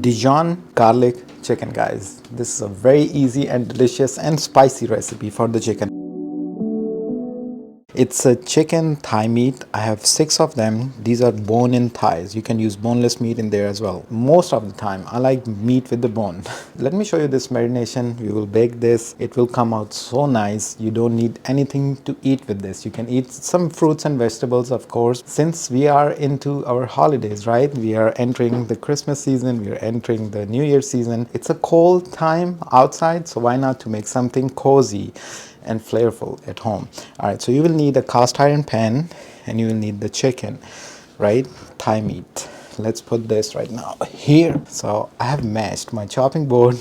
Dijon garlic chicken, guys. This is a very easy and delicious and spicy recipe for the chicken. It's a chicken thigh meat. I have 6 of them. These are bone-in thighs. You can use boneless meat in there as well. Most of the time, I like meat with the bone. Let me show you this marination. We will bake this. It will come out so nice. You don't need anything to eat with this. You can eat some fruits and vegetables, of course. Since we are into our holidays, right? We are entering the Christmas season. We are entering the New Year season. It's a cold time outside, so why not to make something cozy and flavorful at home. All right, so you will need a cast iron pan and you will need the chicken, right? Thigh meat. Let's put this right now here. So I have mashed my chopping board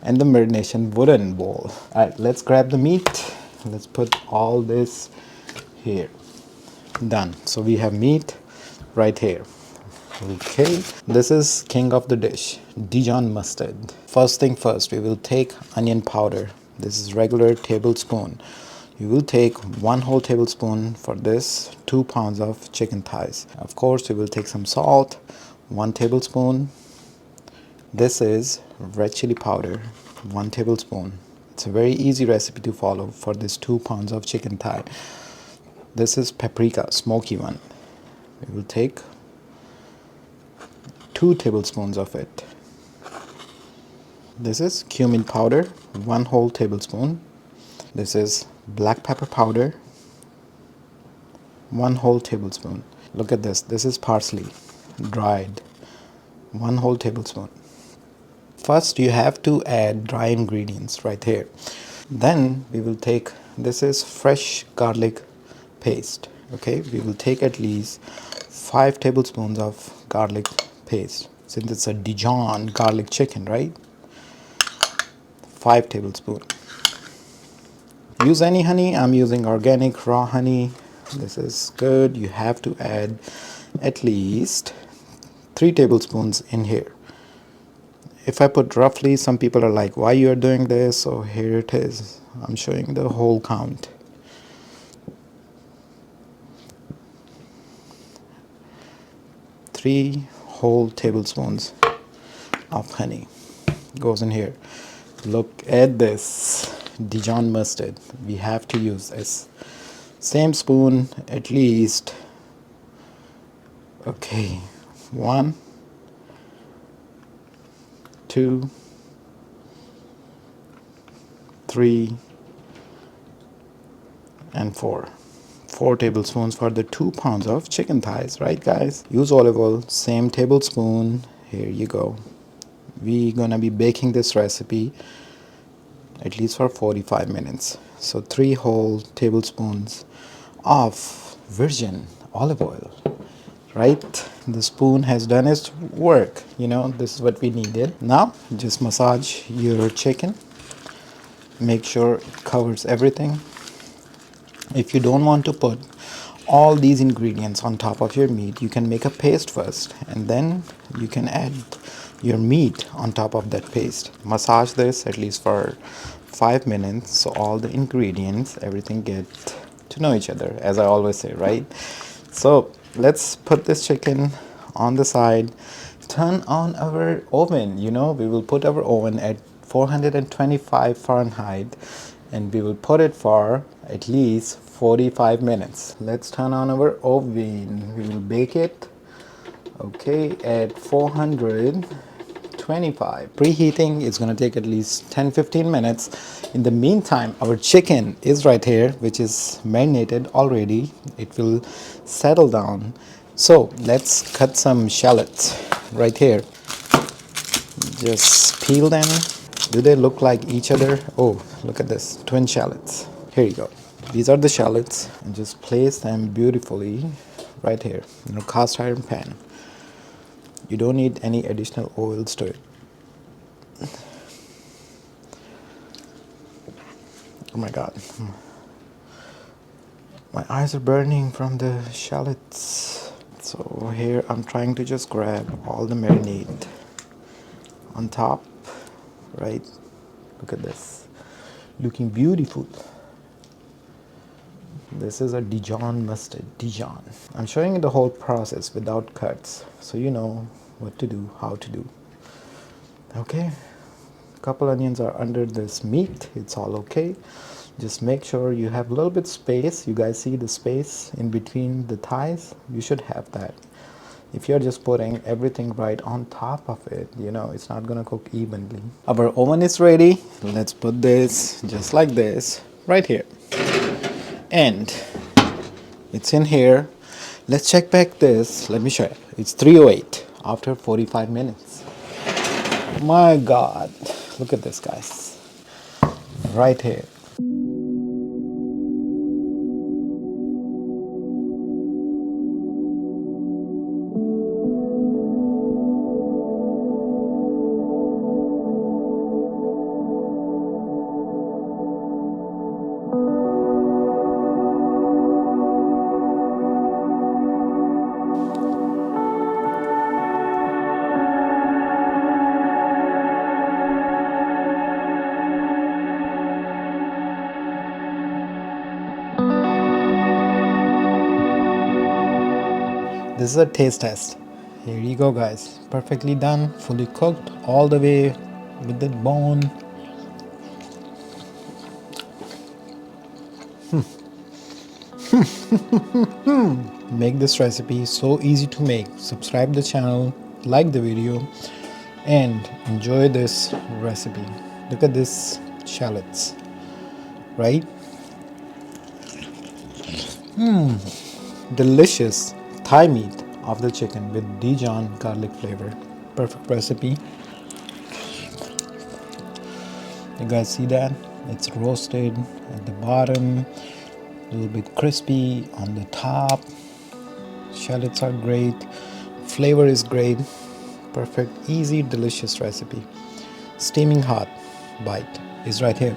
and the marination wooden bowl. All right, let's grab the meat. Let's put all this here. Done. So we have meat right here. Okay, this is king of the dish, Dijon mustard. First thing first, we will take onion powder. This is regular tablespoon. You will take 1 whole tablespoon for this 2 pounds of chicken thighs. Of course, you will take some salt, 1 tablespoon. This is red chili powder, 1 tablespoon. It's a very easy recipe to follow for this 2 pounds of chicken thigh. This is paprika, smoky one. We will take 2 tablespoons of it. This is cumin powder, 1 whole tablespoon. This is black pepper powder, 1 whole tablespoon. Look at this. This is parsley, dried, 1 whole tablespoon. First, you have to add dry ingredients right here. Then we will take, this is fresh garlic paste. Okay, we will take at least 5 tablespoons of garlic paste. Since it's a Dijon garlic chicken, right? 5 tablespoons. Use any honey. I'm using organic raw honey. This is good. You have to add at least 3 tablespoons in here. If I put roughly, some people are like, why you are doing this? So here it is. I'm showing the whole count. 3 whole tablespoons of honey goes in here. Look at this Dijon mustard. We have to use this. Same spoon at least. Okay, 1, 2, 3, and 4. 4 tablespoons for the 2 pounds of chicken thighs, right guys? Use olive oil, same tablespoon. Here you go. We're gonna be baking this recipe at least for 45 minutes. So 3 whole tablespoons of virgin olive oil, right? The spoon has done its work. You know, this is what we needed. Now just massage your chicken. Make sure it covers everything. If you don't want to put all these ingredients on top of your meat, you can make a paste first and then you can add your meat on top of that paste. Massage this at least for 5 minutes so all the ingredients, everything get to know each other, as I always say, right? So let's put this chicken on the side. Turn on our oven. You know, we will put our oven at 425 Fahrenheit and we will put it for at least 45 minutes. Let's turn on our oven. We will bake it, okay, at 425. Preheating is going to take at least 10-15 minutes. In the meantime, our chicken is right here, which is marinated already. It will settle down. So let's cut some shallots right here. Just peel them. Do they look like each other? Oh, look at this, twin shallots. Here you go. These are the shallots, and just place them beautifully right here in a cast iron pan. You don't need any additional oils to it. Oh my god, my eyes are burning from the shallots. So here I'm trying to just grab all the marinade on top, right? Look at this, looking beautiful. This is a Dijon mustard, Dijon. I'm showing you the whole process without cuts, so you know what to do, how to do. Okay, couple onions are under this meat, it's all okay. Just make sure you have a little bit space. You guys see the space in between the thighs? You should have that. If you're just putting everything right on top of it, you know, it's not gonna cook evenly. Our oven is ready. Let's put this just like this right here. And it's in here. Let's check back this. Let me show you. It's 308 after 45 minutes. My God, look at this, guys. Right here. This is a taste test. Here you go, guys. Perfectly done, fully cooked, all the way with the bone. Make this recipe so easy to make. Subscribe the channel, like the video, and enjoy this recipe. Look at this shallots, right? Delicious thigh meat of the chicken with Dijon garlic flavor. Perfect recipe. You guys see that? It's roasted at the bottom, a little bit crispy on the top. Shallots are great. Flavor is great. Perfect, easy, delicious recipe. Steaming hot bite is right here.